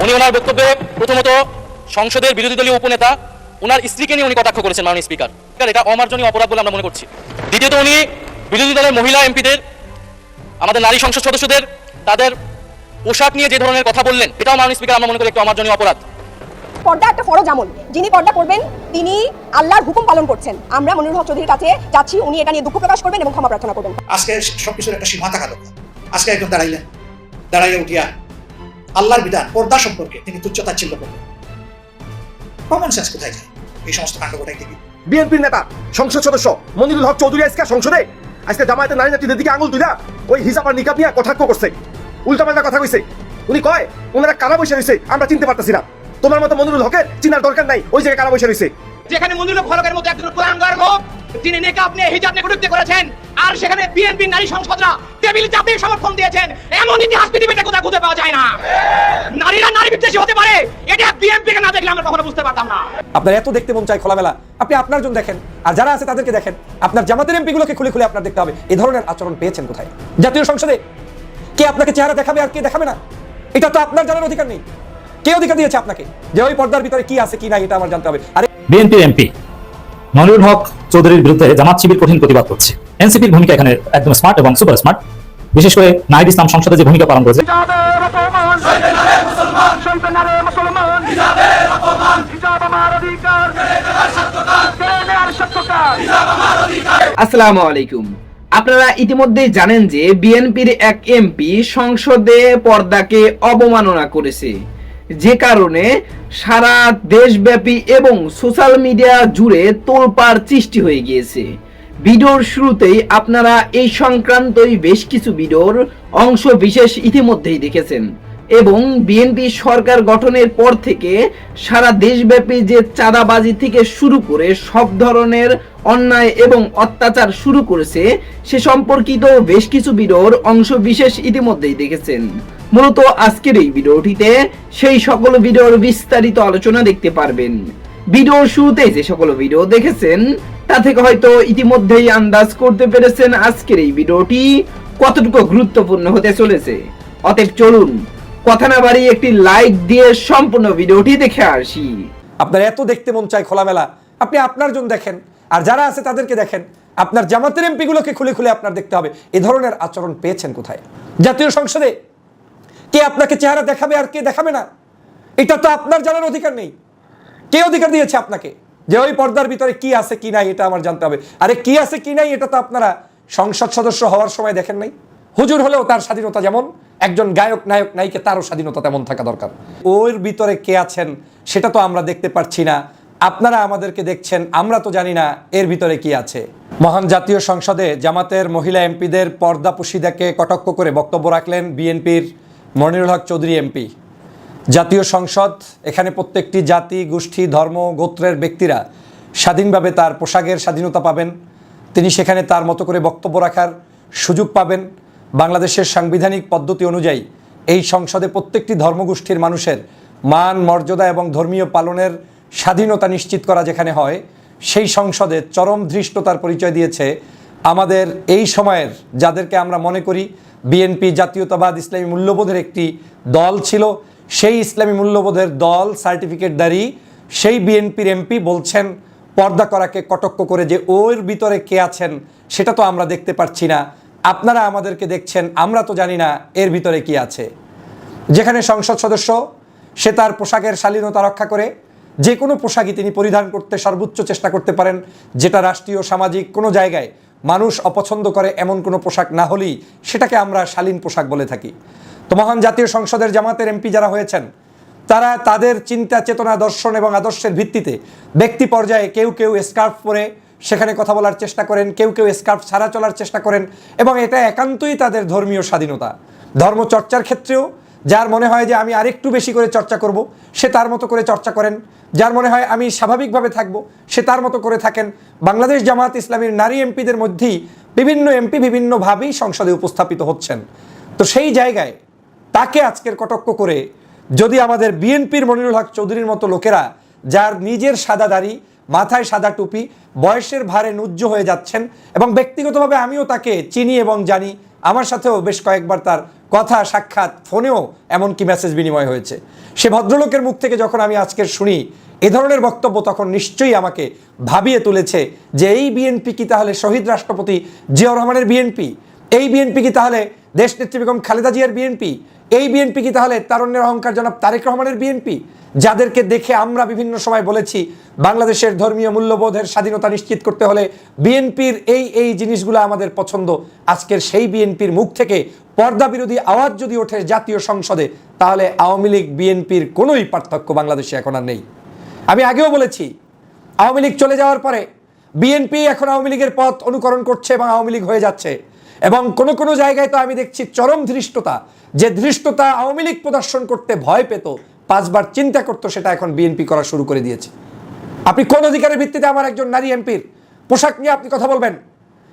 উনি ওনার বক্তব্যে প্রথমত সংসদের বিরোধী দলীয় উপনেতা ওনার স্ত্রীকে নিয়ে উনি কটাক্ষ করেছেন মাননীয় স্পিকার। এটা অমার্জনীয় অপরাধ বলে আমরা মনে করছি। দ্বিতীয়ত উনি বিরোধী দলের মহিলা এমপিদের, আমাদের নারী সংসদ সদস্যদের তাদের পোশাক নিয়ে যে ধরনের কথা বললেন, এটাও মাননীয় স্পিকার আমরা মনে করি একটু অমার্জনীয় অপরাধ। পর্দা একটা ফরজ আমল, যিনি পর্দা করবেন তিনি আল্লাহর হুকুম পালন করছেন। আমরা মনিরুল হক চৌধুরীর কাছে যাচ্ছি, উনি এটা নিয়ে দুঃখ প্রকাশ করবেন এবং ক্ষমা প্রার্থনা করবেন। আজকে সবকিছুর একটা সীমা থাকা দরকার। আজকে একজন দাঁড়াইয়া উঠিয়া আল্লাহর বিধান পর্দা সম্পর্কে তিনি তুচ্ছতাচ্ছিল্য করবেন। কমন সেন্স কোথায় যায় এই সমস্ত কাণ্ড ঘটাই থেকে? বিএনপির নেতা সংসদ সদস্য মনিরুল হক চৌধুরী আজকে সংসদে জামায়াতের নারী নেত্রীদের দিকে আঙুল তুইলা ওই হিজাব আর নিকাব নিয়ে কটাক্ষ করছে, উল্টাপাল্টা কথা কইছে। উনি কয় ওনারা কারা বসে রয়েছে আমরা চিনতে পারতেছি না। তোমার মতো মনিরুল হকের চিনার দরকার নাই, ওই জায়গায় কারা বসে রয়েছে। যেখানে মনিরুল হকের মতো একজন কুলাঙ্গার লোক যিনি নিকাব নিয়ে হিজাব নিয়ে কটূক্তি করেছেন, আর সেখানে বিএনপি নারী সংসদরা টেবিল চাপিয়ে সমর্থন দিয়েছেন, এমন ইতিহাস পৃথিবীতে কোথাও খুঁজে পাওয়া যায় না। নারীরা নারী বিদ্বেষী হতে পারে, এটা বিএনপিকে না দেখলে আমরা কখনো বুঝতে পারতাম না। আপনার এত দেখতে মন চায় খোলামেলা, আপনি আপনার জন্য দেখেন, আর যারা আছে তাদেরকে দেখেন। আপনার জামাতের এমপি গুলোকে খুলে খুলে আপনার দেখতে হবে এই ধরনের আচরণ পেয়েছেন কোথায়। জাতীয় সংসদে কে আপনাকে চেহারা দেখাবে আর কে দেখাবে না, এটা তো আপনার জানার অধিকার নেই। কে অধিকার দিয়েছে আপনাকে যে ওই পর্দার ভিতরে কি আছে কি নাই এটা আমার জানতে হবে? আরে বিএনপির এমপি মনিরুল হক চৌধুরীর বিরুদ্ধে জামাত শিবির কঠিন প্রতিবাদ করছে। এনসিপির ভূমিকা এখানে একদম স্মার্ট এবং সুপার স্মার্ট। বিশেষ করে নাহিদ ইসলাম সংসদে যে ভূমিকা পালন করেছে। আসসালামু আলাইকুম। আপনারা ইতিমধ্যেই জানেন যে বিএনপির এক এমপি সংসদে পর্দাকে অবমাননা করেছে, যে কারণে সারা দেশব্যাপী এবং সোশ্যাল মিডিয়া জুড়ে তোলপাড় সৃষ্টি হয়ে গিয়েছে। ভিডিওর শুরুতেই আপনারা এই সংক্রান্তই বেশ কিছু ভিডিওর অংশ বিশেষ ইতিমধ্যেই দেখেছেন, এবং বিএনপি সরকার গঠনের পর থেকে সারা দেশব্যাপী যে চাঁদাবাজি থেকে শুরু করে সব ধরনের অন্যায় এবং অত্যাচার শুরু করেছে সে সম্পর্কিত বেশ কিছু ভিডিওর অংশ বিশেষ ইতিমধ্যেই দেখেছেন। মূলত আজকের এই ভিডিওটিতে সেই সকল ভিডিওর বিস্তারিত আলোচনা দেখতে পারবেন। ভিডিওর শুরুতেই যে সকল ভিডিও দেখেছেন তা থেকে হয়তো ইতিমধ্যেই আন্দাজ করতে পেরেছেন আজকের এই ভিডিওটি কতটুকু গুরুত্বপূর্ণ হতে চলেছে। অতএব চলুন কথা না বাড়িয়ে একটি লাইক দিয়ে সম্পূর্ণ ভিডিওটি দেখে আসি। আপনার এত দেখতে মন চায় খোলামেলা, আপনি আপনার জন্য দেখেন, আর যারা আছে তাদেরকে দেখেন। আপনার জামাতের এমপি গুলোকে খুলে খুলে আপনার দেখতে হবে এই ধরনের আচরণ পেয়েছেন কোথায়। জাতীয় সংসদে কে আপনাকে চেহারা দেখাবে আর কে দেখাবে না, এটা তো আপনার জানার অধিকার নেই। কে অধিকার দিয়েছে আপনাকে যে ওই পর্দার ভিতরে কি আছে কি নাই এটা আমার জানতে হবে? আরে কি আছে কি নাই এটা তো আপনারা সংসদ সদস্য হওয়ার সময় দেখেন নাই। হুজুর হলেও তার স্বাধীনতা যেমন, একজন গায়ক নায়ক নায়িকা তারও স্বাধীনতা তেমন থাকা দরকার। ওর ভিতরে কে আছেন সেটা তো আমরা দেখতে পাচ্ছি না, আপনারা আমাদেরকে দেখছেন, আমরা তো জানি না এর ভিতরে কি আছে। মহান জাতীয় সংসদে জামাতের মহিলা এমপিদের পর্দা পুশিদাকে কটাক্ষ করে বক্তব্য রাখলেন বিএনপির মনিরুল হক চৌধুরী এমপি। জাতীয় সংসদ, এখানে প্রত্যেকটি জাতি গোষ্ঠী ধর্ম গোত্রের ব্যক্তিরা স্বাধীনভাবে তার পোশাকের স্বাধীনতা পাবেন, তিনি সেখানে তার মতো করে বক্তব্য রাখার সুযোগ পাবেন। বাংলাদেশের সাংবিধানিক পদ্ধতি অনুযায়ী এই সংসদে প্রত্যেকটি ধর্মগোষ্ঠীর মানুষের মান মর্যাদা এবং ধর্মীয় পালনের স্বাধীনতা নিশ্চিত করা যেখানে হয়, সেই সংসদে চরম ধৃষ্টতার পরিচয় দিয়েছে আমাদের এই সময়ের, যাদেরকে আমরা মনে করি বিএনপি জাতীয়তাবাদ ইসলামী মূল্যবোধের একটি দল ছিল, সেই ইসলামী মূল্যবোধের দল সার্টিফিকেটধারী সেই বিএনপির এমপি বলছেন পর্দা করাকে কটাক্ষ করে যে ওর ভিতরে কে আছেন সেটা তো আমরা দেখতে পাচ্ছি না, আপনারা আমাদেরকে দেখছেন, আমরা তো জানি না এর ভিতরে কি আছে। যেখানে সংসদ সদস্য সে তার পোশাকের শালীনতা রক্ষা করে যে কোনো পোশাকই তিনি পরিধান করতে সর্বোচ্চ চেষ্টা করতে পারেন, যেটা রাষ্ট্রীয় সামাজিক কোনো জায়গায় মানুষ অপছন্দ করে এমন কোনো পোশাক না হলেই সেটাকে আমরা শালীন পোশাক বলে থাকি। তো মহান জাতীয় সংসদের জামাতের এমপি যারা হয়েছেন তারা তাদের চিন্তা চেতনা দর্শন এবং আদর্শের ভিত্তিতে ব্যক্তি পর্যায়ে কেউ কেউ স্কার্ফ পরে সেখানে কথা বলার চেষ্টা করেন, কেউ কেউ স্কার্ফ ছাড়া চলার চেষ্টা করেন, এবং এটা একান্তই তাদের ধর্মীয় স্বাধীনতা। ধর্মচর্চার ক্ষেত্রেও যার মনে হয় যে আমি আরেকটু বেশি করে চর্চা করব সে তার মতো করে চর্চা করেন, যার মনে হয় আমি স্বাভাবিকভাবে থাকব সে তার মতো করে থাকেন। বাংলাদেশ জামাত ইসলামীর নারী এমপিদের মধ্যেই বিভিন্ন এমপি বিভিন্নভাবেই সংসদে উপস্থাপিত হচ্ছেন। তো সেই জায়গায় তাকে আজকের কটাক্ষ করে যদি আমাদের বিএনপির মনিরুল হক চৌধুরীর মতো লোকেরা, যার নিজের সাদা দাড়ি, মাথায় সাদা টুপি, বয়সের ভারে নুজ্জ হয়ে যাচ্ছেন, এবং ব্যক্তিগতভাবে আমিও তাকে চিনি এবং জানি, আমার সাথেও বেশ কয়েকবার তার কথা, সাক্ষাৎ, ফোনেও এমনকি মেসেজ বিনিময় হয়েছে। সে ভদ্রলোকের মুখ থেকে যখন আমি আজকের শুনি এ ধরনের বক্তব্য, তখন নিশ্চয়ই আমাকে ভাবিয়ে তুলেছে যে এই বিএনপি কি তাহলে শহীদ রাষ্ট্রপতি জিয়াউর রহমানের বিএনপি? এই বিএনপি কি তাহলে দেশনেত্রী বেগম খালেদা জিয়ার বিএনপি? এই বিএনপি কি তাহলে তারুণ্যের অহংকার জনাব তারেক রহমানের বিএনপি, যাদেরকে দেখে আমরা বিভিন্ন সময় বলেছি বাংলাদেশের ধর্মীয় মূল্যবোধের স্বাধীনতা নিশ্চিত করতে হলে বিএনপির এই জিনিসগুলো আমাদের পছন্দ? আজকের সেই বিএনপির মুখ থেকে পর্দা বিরোধী আওয়াজ যদি ওঠে জাতীয় সংসদে, তাহলে আওয়ামী লীগ বিএনপির কোনোই পার্থক্য বাংলাদেশে এখন আর নেই। আমি আগেও বলেছি, আওয়ামী লীগ চলে যাওয়ার পরে বিএনপি এখন আওয়ামী লীগের পথ অনুকরণ করছে এবং আওয়ামী লীগ হয়ে যাচ্ছে। এবং কোনো জায়গায় তো আমি দেখছি চরম ধৃষ্টতা, যে ধৃষ্টতা আওয়ামী লীগ প্রদর্শন করতে ভয় পেত, 5 বার চিন্তা করতো, সেটা এখন বিএনপি করা শুরু করে দিয়েছে। আপনি কোন অধিকারের ভিত্তিতে আমার একজন নারী এমপির পোশাক নিয়ে আপনি কথা বলবেন?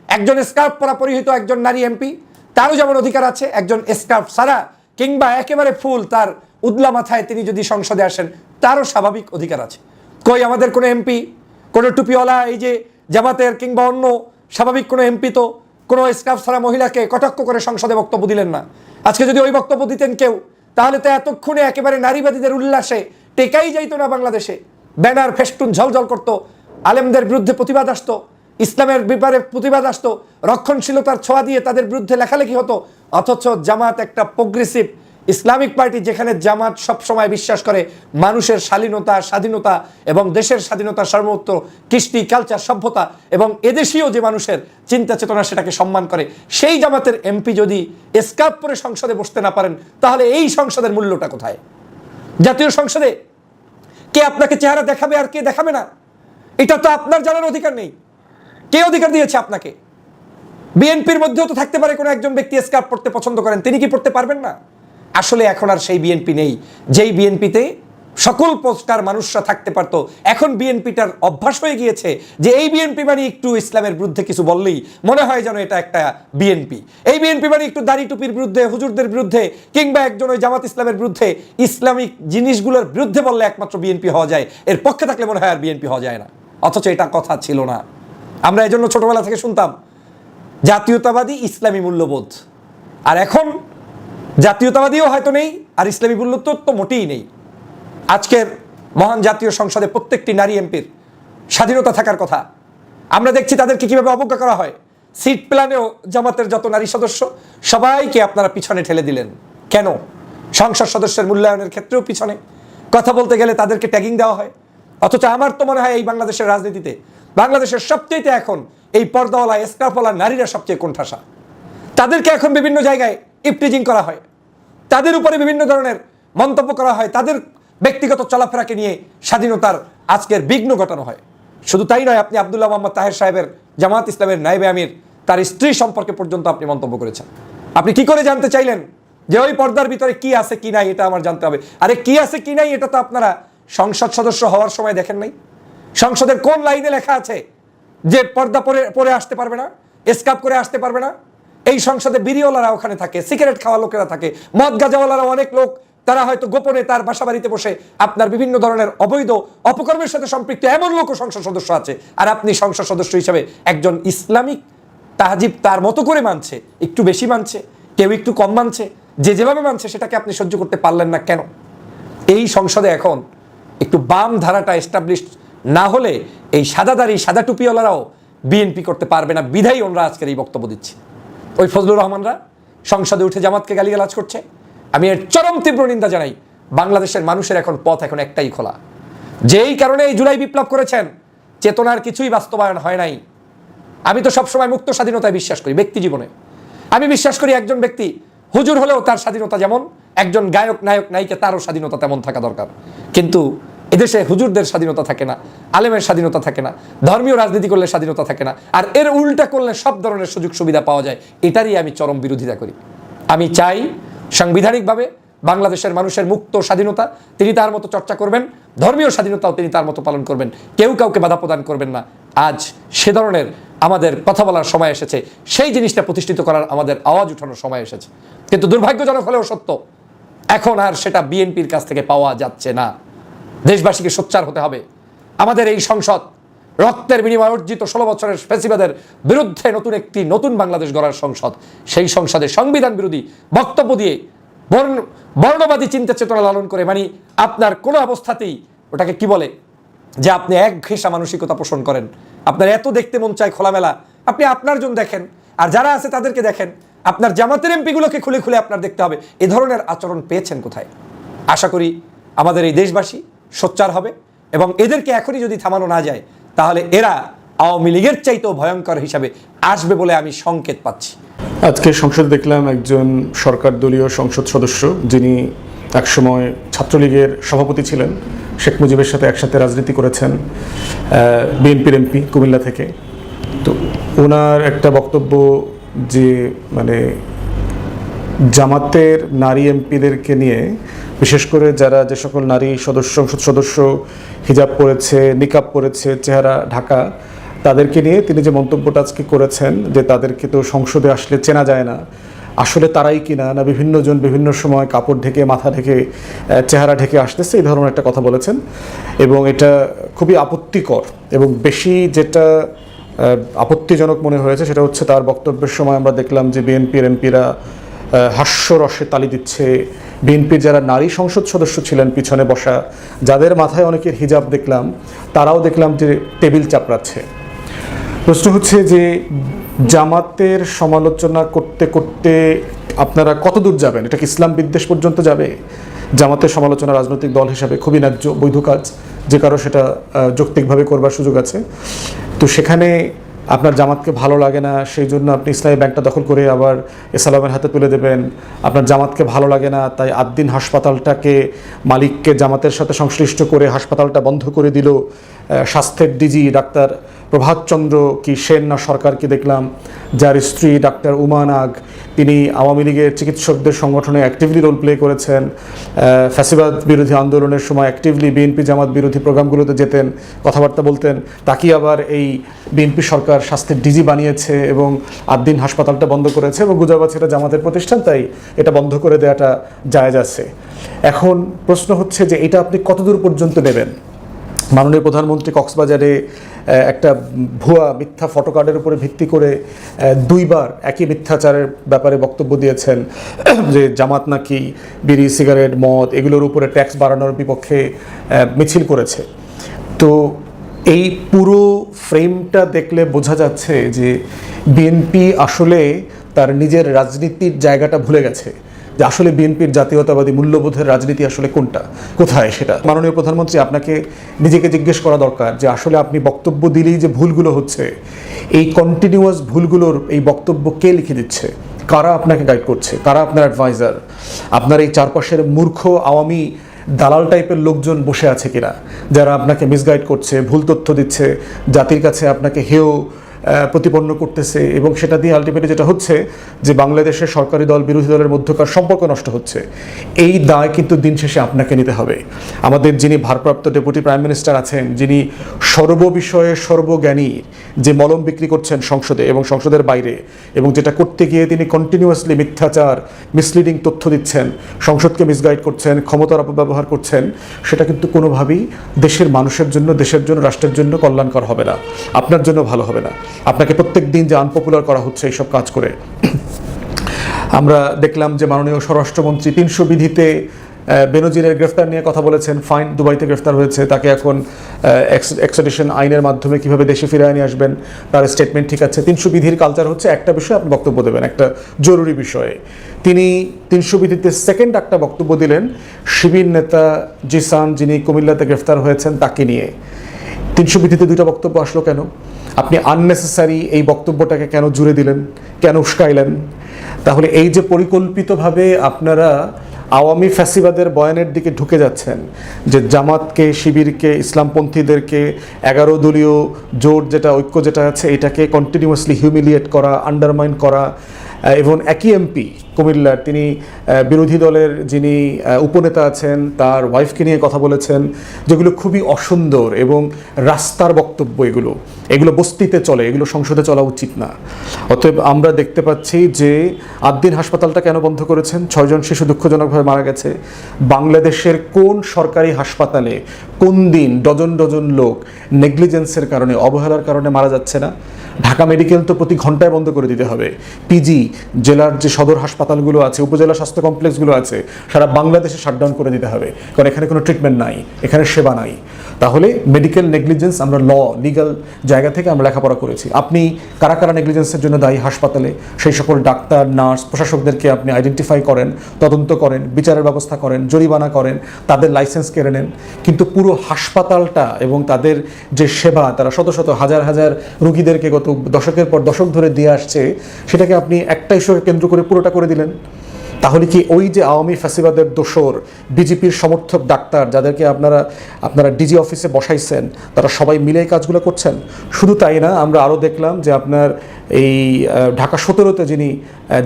একজন স্কার্ফ পরা পরিহিত একজন নারী এমপি, তারও যেমন অধিকার আছে একজন স্কার্ফ ছাড়া কিংবা একেবারে ফুল তার উদলা মাথায় তিনি যদি সংসদে আসেন, তারও স্বাভাবিক অধিকার আছে। কই আমাদের কোনো এমপি, কোনো টুপিওয়ালা, এই যে জামাতের কিংবা অন্য স্বাভাবিক কোনো এমপি তো কোনো স্কার্ফ ছাড়া মহিলাকে কটাক্ষ করে সংসদে বক্তব্য দিলেন না। আজকে যদি ওই বক্তব্য দিতেন কেউ, তাহলে তো এতক্ষণে একেবারে নারীবাদীদের উল্লাসে টেকাই যাইতো না বাংলাদেশে। ব্যানার ফেস্টুন ঝলঝল করতো, আলেমদের বিরুদ্ধে প্রতিবাদ আসতো, ইসলামের ব্যাপারে প্রতিবাদ আসতো, রক্ষণশীলতার ছোঁয়া দিয়ে তাদের বিরুদ্ধে লেখালেখি হতো। অথচ জামাত একটা প্রোগ্রেসিভ ইসলামিক পার্টি, যেখানে জামাত সবসময় বিশ্বাস করে মানুষের শালীনতা, স্বাধীনতা এবং দেশের স্বাধীনতা, সার্বভৌমত্ব, কৃষ্টি, কালচার, সভ্যতা এবং এদেশীয় যে মানুষের চিন্তা চেতনা সেটাকে সম্মান করে, সেই জামাতের এমপি যদি স্কার্ফ পরে সংসদে বসতে না পারেন, তাহলে এই সংসদের মূল্যটা কোথায়? জাতীয় সংসদে কে আপনাকে চেহারা দেখাবে আর কে দেখাবে না, এটা তো আপনার জানার অধিকার নেই। কে অধিকার দিয়েছে আপনাকে? বিএনপির মধ্যেও তো থাকতে পারে কোনো একজন ব্যক্তি স্কার্ফ পড়তে পছন্দ করেন, তিনি কি পড়তে পারবেন না? আসলে এখন আর সেই বিএনপি নেই যেই বিএনপিতে সকল প্রকার মানুষরা থাকতে পারতো। এখন বিএনপিটার অভ্যাস হয়ে গিয়েছে যে এই বিএনপি মানে একটু ইসলামের বিরুদ্ধে কিছু বললেই মনে হয় যেন এটা একটা বিএনপি। এই বিএনপি মানে একটু দাড়ি টুপির বিরুদ্ধে, হুজুরদের বিরুদ্ধে কিংবা একজন ওই জামাত ইসলামের বিরুদ্ধে, ইসলামিক জিনিসগুলোর বিরুদ্ধে বললে একমাত্র বিএনপি হওয়া যায়, এর পক্ষে থাকলে মনে হয় আর বিএনপি হওয়া যায় না। অথচ এটা কথা ছিল না। আমরা এই জন্য ছোটবেলা থেকে শুনতাম জাতীয়তাবাদী ইসলামী মূল্যবোধ, আর এখন জাতীয়তাবাদীও হয়তো নেই আর ইসলামী মূল্যবোধ তো মোটেই নেই। আজকের মহান জাতীয় সংসদে প্রত্যেকটি নারী এমপির স্বাধীনতা থাকার কথা। আমরা দেখছি তাদেরকে কিভাবে অবজ্ঞা করা হয়। সিট প্ল্যানেও জামাতের যত নারী সদস্য সবাইকে আপনারা পিছনে ঠেলে দিলেন। কেন? সংসদ সদস্যের মূল্যায়নের ক্ষেত্রেও পিছনে, কথা বলতে গেলে তাদেরকে ট্যাগিং দেওয়া হয়। অথচ আমার তো মনে হয় এই বাংলাদেশের রাজনীতিতে, বাংলাদেশের সবচেয়ে এখন এই পর্দাওয়ালা, স্কার্ফওয়ালা নারীরা সবচেয়ে কোণঠাসা। তাদেরকে এখন বিভিন্ন জায়গায় ইপটিজিং করা হয়, তাদের উপরে বিভিন্ন ধরনের মন্তব্য করা হয়, তাদের ব্যক্তিগত চলাফেরাকে নিয়ে স্বাধীনতার আজকের বিঘ্ন ঘটানো হয়। শুধু তাই নয়, আপনি আব্দুল্লাহ মোহাম্মদ তাহের সাহেবের, জামাত ইসলামের নায়েবে আমির, তার স্ত্রী সম্পর্কে পর্যন্ত আপনি মন্তব্য করেছেন। আপনি কি করে জানতে চাইলেন যে ওই পর্দার ভিতরে কি আছে কি নাই, এটা আমার জানতে হবে? আরে কি আছে কি নাই এটা তো আপনারা সংসদ সদস্য হওয়ার সময় দেখেন নাই। সংসদের কোন লাইনে লেখা আছে যে পর্দা পরে আসতে পারবে না, স্কার্ফ করে আসতে পারবে না? এই সংসদে বিড়িওয়ালারা ওখানে থাকে, সিগারেট খাওয়া লোকেরা থাকে, মদ গাঁজাওয়ালারা অনেক লোক, তারা হয়তো গোপনে তার বাসা বাড়িতে বসে আপনার বিভিন্ন ধরনের অবৈধ অপকর্মের সাথে সম্পৃক্ত এমন লোকও সংসদ সদস্য আছে। আর আপনি সংসদ সদস্য হিসেবে একজন ইসলামিক তাহজিব তার মতো করে মানছে, একটু বেশি মানছে, কেউ একটু কম মানছে, যে যেভাবে মানছে সেটাকে আপনি সহ্য করতে পারলেন না কেন? এই সংসদে এখন একটু বাম ধারাটা এস্টাবলিশ না হলে এই সাদাদারি, সাদা টুপিওয়ালারাও বিএনপি করতে পারবে না। বিধায়ী ওনরা আজকের এই বক্তব্য দিচ্ছে। ওই ফজলুর রহমানরা সংসদে উঠে জামাতকে গালিগালাজ করছে। আমি এর চরম তীব্র নিন্দা জানাই। বাংলাদেশের মানুষের এখন পথ এখন একটাই খোলা। যেই কারণে এই জুলাই বিপ্লব করেছেন, চেতনার কিছুই বাস্তবায়ন হয় নাই। আমি তো সবসময় মুক্ত স্বাধীনতায় বিশ্বাস করি। ব্যক্তি জীবনে আমি বিশ্বাস করি একজন ব্যক্তি হুজুর হলেও তার স্বাধীনতা যেমন, একজন গায়ক, নায়ক, নায়িকা তারও স্বাধীনতা তেমন থাকা দরকার। কিন্তু এদেশে হুজুরদের স্বাধীনতা থাকে না, আলেমের স্বাধীনতা থাকে না, ধর্মীয় রাজনীতি করলে স্বাধীনতা থাকে না, আর এর উল্টা করলে সব ধরনের সুযোগ সুবিধা পাওয়া যায়। এটারই আমি চরম বিরোধিতা করি। আমি চাই সাংবিধানিকভাবে বাংলাদেশের মানুষের মুক্ত স্বাধীনতা তিনি তার মতো চর্চা করবেন, ধর্মীয় স্বাধীনতাও তিনি তার মতো পালন করবেন, কেউ কাউকে বাধা প্রদান করবেন না। আজ সে ধরনের আমাদের কথা বলার সময় এসেছে, সেই জিনিসটা প্রতিষ্ঠিত করার আমাদের আওয়াজ উঠানোর সময় এসেছে। কিন্তু দুর্ভাগ্যজনক হলেও সত্য, এখন আর সেটা বিএনপির কাছ থেকে পাওয়া যাচ্ছে না। দেশবাসীকে সোচ্চার হতে হবে। আমাদের এই সংসদ রক্তের বিনিময়ে অর্জিত 16 বছরের ফ্যাসিবাদের বিরুদ্ধে নতুন বাংলাদেশ গড়ার সংসদ, সেই সংসদে সংবিধান বিরোধী বক্তব্য দিয়ে বর্ণবাদী চিন্তা চেতনা লালন করে, মানে আপনার কোনো অবস্থাতেই ওটাকে কি বলে যে আপনি এক ঘেঁষা মানসিকতা পোষণ করেন, আপনার এত দেখতে মন চায় খোলামেলা, আপনি আপনার জন্য দেখেন আর যারা আছে তাদেরকে দেখেন, আপনার জামাতের এমপিগুলোকে খুলে খুলে আপনার দেখতে হবে। এ ধরনের আচরণ পেয়েছেন কোথায়? আশা করি আমাদের এই দেশবাসী সোচ্চার হবে এবং এদেরকে এখনই যদি থামানো না যায় তাহলে এরা আওয়ামী লীগের চাইতেও ভয়ঙ্কর হিসাবে আসবে বলে আমি সংকেত পাচ্ছি। আজকে সংসদে দেখলাম একজন সরকার দলীয় সংসদ সদস্য, যিনি একসময় ছাত্রলীগের সভাপতি ছিলেন, শেখ মুজিবের সাথে একসাথে রাজনীতি করেছেন, বিএনপির এমপি কুমিল্লা থেকে। তো ওনার একটা বক্তব্য যে মানে জামাতের নারী এমপিদেরকে নিয়ে, বিশেষ করে যারা যে সকল নারী সংসদ সদস্য হিজাব পরেছে, নিকাব পরেছে, চেহারা ঢাকা, তাদেরকে নিয়ে তিনি যে মন্তব্যটা আজকে করেছেন যে তাদেরকে তো সংসদে আসলে চেনা যায় না, আসলে তারাই কিনা না বিভিন্ন জন বিভিন্ন সময় কাপড় ঢেকে, মাথা ঢেকে, চেহারা ঢেকে আসতেছে, এই ধরনের একটা কথা বলেছেন। এবং এটা খুবই আপত্তিকর এবং বেশি যেটা আপত্তিজনক মনে হয়েছে সেটা হচ্ছে তার বক্তব্যের সময় আমরা দেখলাম যে বিএনপির এমপিরা হাস্যরসে তালি দিচ্ছে। বিএনপির যারা নারী সংসদ সদস্য ছিলেন পিছনে বসা, যাদের মাথায় অনেকের হিজাব দেখলাম, তারাও দেখলাম যে টেবিল চাপড়াচ্ছে। প্রশ্ন হচ্ছে যে জামাতের সমালোচনা করতে করতে আপনারা কত দূর যাবেন? এটা কি ইসলাম বিদ্বেষ পর্যন্ত যাবে? জামাতের সমালোচনা রাজনৈতিক দল হিসাবে খুবই ন্যায্য, বৈধ কাজ, যে কারো সেটা যৌক্তিকভাবে করবার সুযোগ আছে। তো সেখানে আপনার জামাতকে ভালো লাগে না, সেই জন্য আপনি ইসলামী ব্যাংকটা দখল করে আবার এসালামের হাতে তুলে দেবেন। আপনার জামাতকে ভালো লাগে না, তাই আদ্দিন হাসপাতালটাকে মালিককে জামাতের সাথে সংশ্লিষ্ট করে হাসপাতালটা বন্ধ করে দিল স্বাস্থ্যের ডিজি ডাক্তার প্রভাতচন্দ্র কি সেন না সরকারকে দেখলাম, যার স্ত্রী ডাক্তার উমা নাগ, তিনি আওয়ামী লীগের চিকিৎসকদের সংগঠনে অ্যাক্টিভলি রোল প্লে করেছেন, ফ্যাসিবাদ বিরোধী আন্দোলনের সময় অ্যাক্টিভলি বিএনপি জামাত বিরোধী প্রোগ্রামগুলোতে যেতেন, কথাবার্তা বলতেন। তাকে আবার এই বিএনপি সরকার স্বাস্থ্যের ডিজি বানিয়েছে এবং আদ্দিন হাসপাতালটা বন্ধ করেছে এবং গুজব আছে এটা জামাতের প্রতিষ্ঠান, তাই এটা বন্ধ করে দেওয়াটা জায়েজ আছে। এখন প্রশ্ন হচ্ছে যে এটা আপনি কতদূর পর্যন্ত নেবেন? মাননীয় প্রধানমন্ত্রী কক্সবাজারে একটা ভুয়া মিথ্যা ফটোকার্ডের উপরে ভিত্তি করে 2 বার একই মিথ্যাচারের ব্যাপারে বক্তব্য দিয়েছেন যে জামাত নাকি বিড়ি, সিগারেট, মদ এগুলোর উপরে ট্যাক্স বাড়ানোর বিপক্ষে মিছিল করেছে। তো এই পুরো ফ্রেমটা দেখলে বোঝা যাচ্ছে যে বিএনপি আসলে তার নিজের রাজনীতির জায়গাটা ভুলে গেছে, যে আসলে বিএনপির জাতীয়তাবাদী মূল্যবোধের রাজনীতি আসলে কোনটা, কোথায় সেটা। মাননীয় প্রধানমন্ত্রী, আপনাকে নিজেকে জিজ্ঞেস করা দরকার যে আসলে আপনি বক্তব্য দিলেই যে ভুলগুলো হচ্ছে, এই কন্টিনিউয়াস ভুলগুলোর এই বক্তব্য কে লিখে দিচ্ছে? কারা আপনাকে গাইড করছে? কারা আপনার অ্যাডভাইজার? আপনার এই চারপাশের মূর্খ আওয়ামী দালাল টাইপের লোকজন বসে আছে কিনা, যারা আপনাকে মিসগাইড করছে, ভুল তথ্য দিচ্ছে, জাতির কাছে আপনাকে হেয় প্রতিপন্ন করতেছে, এবং সেটা দিয়ে আলটিমেটলি যেটা হচ্ছে যে বাংলাদেশের সরকারি দল বিরোধী দলের মধ্যকার সম্পর্ক নষ্ট হচ্ছে। এই দায় কিন্তু দিন শেষে আপনাকে নিতে হবে। আমাদের যিনি ভারপ্রাপ্ত ডেপুটি প্রাইম মিনিস্টার আছেন, যিনি সর্ববিষয়ে সর্বজ্ঞানী, যে মলম বিক্রি করছেন সংসদে এবং সংসদের বাইরে, এবং যেটা করতে গিয়ে তিনি কন্টিনিউয়াসলি মিথ্যাচার, মিসলিডিং তথ্য দিচ্ছেন, সংসদকে মিসগাইড করছেন, ক্ষমতার অপব্যবহার করছেন, সেটা কিন্তু কোনোভাবেই দেশের মানুষের জন্য, দেশের জন্য, রাষ্ট্রের জন্য কল্যাণকর হবে না, আপনার জন্য ভালো হবে না। আপনাকে প্রত্যেক দিন যে আনপপুলার করা হচ্ছে এইসব কাজ করে। আমরা দেখলাম যে মাননীয় স্বরাষ্ট্রমন্ত্রী 300 বিধিতে বেনজিরের গ্রেফতার নিয়ে কথা বলেছেন। ফাইন, দুবাইতে গ্রেফতার হয়েছে, তাকে এখন এক্সট্রাডিশন আইনের মাধ্যমে কিভাবে দেশে ফিরিয়ে নিয়ে আসবেন তার স্টেটমেন্ট ঠিক আছে। 300 বিধির কালচার হচ্ছে একটা বিষয়ে আপনি বক্তব্য দেবেন, একটা জরুরি বিষয়ে। তিনি 300 বিধিতে সেকেন্ড একটা বক্তব্য দিলেন শিবির নেতা জিসান, যিনি কুমিল্লাতে গ্রেফতার হয়েছেন, তাকে নিয়ে। 300 বিধিতে 2টা বক্তব্য আসলো কেন? আপনি আননেসেসারি এই বক্তব্যটাকে কেন জুড়ে দিলেন, কেন উস্কাইলেন? তাহলে এই যে পরিকল্পিতভাবে আপনারা আওয়ামী ফ্যাসিবাদের বয়ানের দিকে ঢুকে যাচ্ছেন, যে জামাতকে, শিবিরকে, ইসলামপন্থীদেরকে, 11 দলীয় জোট যেটা, ঐক্য যেটা আছে, এটাকে কন্টিনিউয়াসলি হিউমিলিয়েট করা, আন্ডারমাইন করা, এবং একই এমপি কুমিল্লার তিনি বিরোধী দলের যিনি উপনেতা আছেন তার ওয়াইফকে নিয়ে কথা বলেছেন, যেগুলো খুবই অসুন্দর এবং রাস্তার বক্তব্য। এগুলো বস্তিতে চলে, এগুলো সংসদে চলা উচিত না। অতএব আমরা দেখতে পাচ্ছি যে আদ্দিন হাসপাতালটা কেন বন্ধ করেছেন? 6 জন শিশু দুঃখজনকভাবে মারা গেছে। বাংলাদেশের কোন সরকারি হাসপাতালে কোন দিন ডজন ডজন লোক নেগলিজেন্সের কারণে, অবহেলার কারণে মারা যাচ্ছে না? ঢাকা মেডিকেল তো প্রতি ঘন্টায় বন্ধ করে দিতে হবে। পিজি জেলার যে সদর হাসপাতালগুলো আছে, উপজেলা স্বাস্থ্য কমপ্লেক্সগুলো আছে, সারা বাংলাদেশে শাটডাউন করে দিতে হবে, কারণ এখানে কোনো ট্রিটমেন্ট নাই, এখানে সেবা নাই। তাহলে মেডিকেল নেগলিজেন্স, আমরা লিগাল জায়গা থেকে আমরা লেখাপড়া করেছি। আপনি কারা কারা নেগলিজেন্সের জন্য দায়ী হাসপাতালে, সেই সকল ডাক্তার, নার্স, প্রশাসকদেরকে আপনি আইডেন্টিফাই করেন, তদন্ত করেন, বিচারের ব্যবস্থা করেন, জরিমানা করেন, তাদের লাইসেন্স কেড়ে নেন। কিন্তু পুরো হাসপাতালটা এবং তাদের যে সেবা, তারা শত শত হাজার হাজার রুগীদেরকে গত দশকের পর দশক ধরে দিয়ে আসছে, সেটাকে আপনি একটা ইস্যুকে কেন্দ্র করে পুরোটা করে দিলেন। তাহলে কি ওই যে আওয়ামী ফ্যাসিবাদের দোসর বিজেপির সমর্থক ডাক্তার যাদেরকে আপনারা ডিজি অফিসে বসাইছেন, তারা সবাই মিলে এই কাজগুলো করছেন? শুধু তাই না, আমরা আরও দেখলাম যে আপনার এই ঢাকা 17-তে যিনি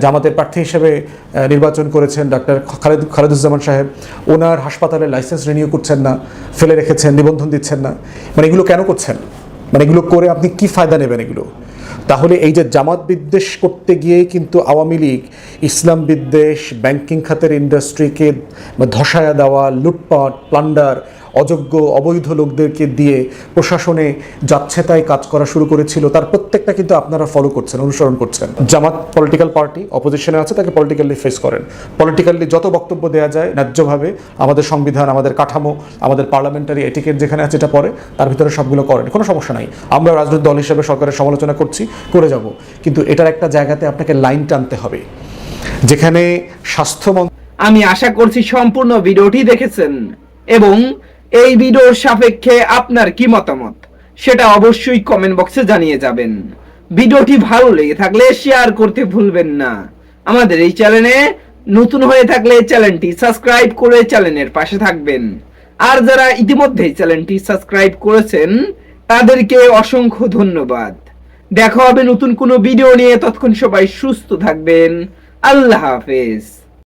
জামাতের প্রার্থী হিসেবে নির্বাচন করেছেন, ডাক্তার খালেদুজ্জামান সাহেব, ওনার হাসপাতালের লাইসেন্স রিনিউ করছেন না, ফেলে রেখেছেন, নিবন্ধন দিচ্ছেন না। মানে এগুলো কেন করছেন? মানে এগুলো করে আপনি কি ফায়দা নেবেন এগুলো? তাহলে এই যে জামাত বিদ্বেষ করতে গিয়েই কিন্তু আওয়ামী লীগ ইসলাম বিদ্বেষ, ব্যাংকিং খাতের ইন্ডাস্ট্রিকে ধসায়া দেওয়া, লুটপাট, প্লান্ডার, অযোগ্য অবৈধ লোকদেরকে দিয়ে প্রশাসনে যাচ্ছে তাই কাজ করা শুরু করেছিল, তার প্রত্যেকটা কিন্তু আপনারা ফলো করছেন, অনুসরণ করছেন। জামাত পলিটিক্যাল পার্টি, অপোজিশনে আছে, তাকে পলিটিক্যালি ফেস করেন। পলিটিক্যালি যত বক্তব্য দেওয়া যায় ন্যায্যভাবে, আমাদের সংবিধান, আমাদের কাঠামো, আমাদের পার্লামেন্টারি এটিকেট যেখানে আছে এটা পরে, তার ভিতরে সবগুলো করেন, কোনো সমস্যা নাই। আমরা রাজনৈতিক দল হিসেবে সরকারের সমালোচনা করছি, করে যাব, কিন্তু এটার একটা জায়গাতে আপনাকে লাইন টানতে হবে, যেখানে স্বাস্থ্যমন্ত্রী। আমি আশা করছি সম্পূর্ণ ভিডিওটি দেখেছেন এবং এই ভিডিওর সাপেক্ষে আপনার কি মতামত সেটা অবশ্যই কমেন্ট বক্সে জানিয়ে যাবেন। ভিডিওটি ভালো লেগে থাকলে শেয়ার করতে ভুলবেন না। আমাদের এই চ্যানেলে নতুন হয়ে থাকলে চ্যানেলটি সাবস্ক্রাইব করে চ্যানেলের পাশে থাকবেন। আর যারা ইতিমধ্যে চ্যানেলটি সাবস্ক্রাইব করেছেন তাদেরকে অসংখ্য ধন্যবাদ। দেখা হবে নতুন কোনো ভিডিও নিয়ে, ততক্ষণ সবাই সুস্থ থাকবেন। আল্লাহ হাফেজ।